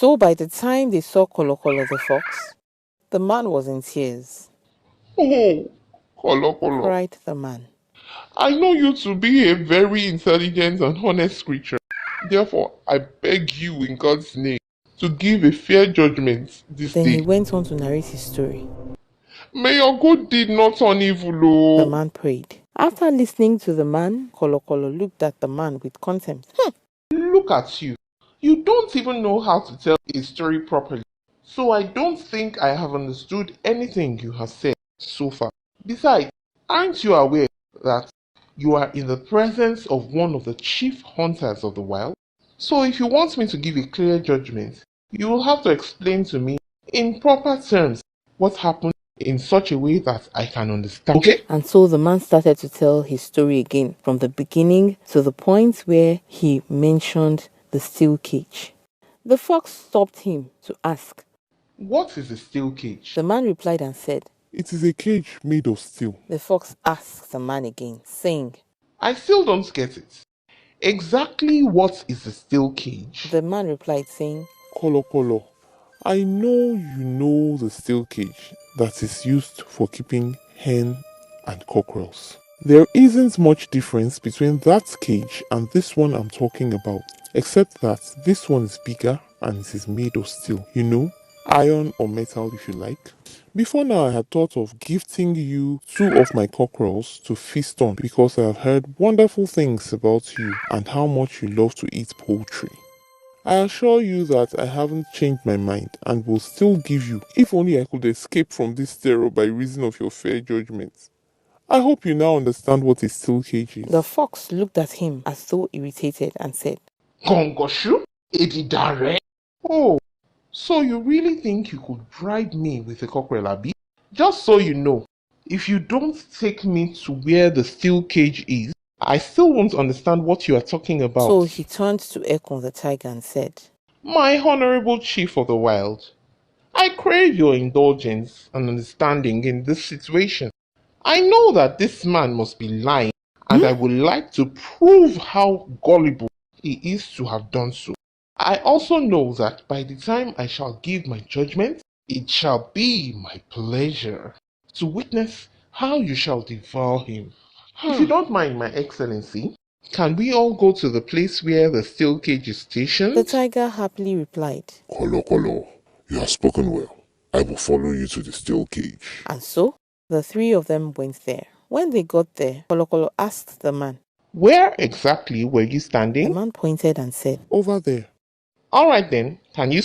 So by the time they saw Kolokolo the fox, the man was in tears. Oh, Kolokolo, Cried the man. I know you to be a very intelligent and honest creature. Therefore, I beg you in God's name to give a fair judgment this Then day. he went on to narrate his story. May your good deed not turn evil, The oh. man prayed. After listening to the man, Kolokolo looked at the man with contempt. Look at you. You don't even know how to tell a story properly. So I don't think I have understood anything you have said so far. Besides, aren't you aware that you are in the presence of one of the chief hunters of the wild? So if you want me to give a clear judgment, you will have to explain to me in proper terms what happened in such a way that I can understand. Okay? And so the man started to tell his story again from the beginning to the point where he mentioned the steel cage. The fox stopped him to ask. What is a steel cage? The man replied and said, It is a cage made of steel. The fox asked the man again, saying, I still don't get it. Exactly what is a steel cage? The man replied, saying, Kolokolo, I know you know the steel cage that is used for keeping hen and cockerels. There isn't much difference between that cage and this one I'm talking about, except that this one is bigger and it is made of steel. You know, iron or metal if you like. Before now, I had thought of gifting you 2 of my cockerels to feast on because I have heard wonderful things about you and how much you love to eat poultry. I assure you that I haven't changed my mind and will still give you, if only I could escape from this terror by reason of your fair judgment. I hope you now understand what a steel cage is. The fox looked at him as though irritated and said, Gongoshu? Edidare? Oh, so you really think you could bribe me with a cockerel, Abi? Just so you know, if you don't take me to where the steel cage is, I still won't understand what you are talking about. So he turned to Ekon the tiger and said, My honorable chief of the wild, I crave your indulgence and understanding in this situation. I know that this man must be lying, and I would like to prove how gullible he is to have done so. I also know that by the time I shall give my judgment, it shall be my pleasure to witness how you shall devour him. If you don't mind, my excellency, can we all go to the place where the steel cage is stationed? The tiger happily replied. Kolokolo, you have spoken well. I will follow you to the steel cage. And so the 3 of them went there. When they got there, Kolokolo asked the man. Where exactly were you The standing? man pointed and said, Over there. All right then, can you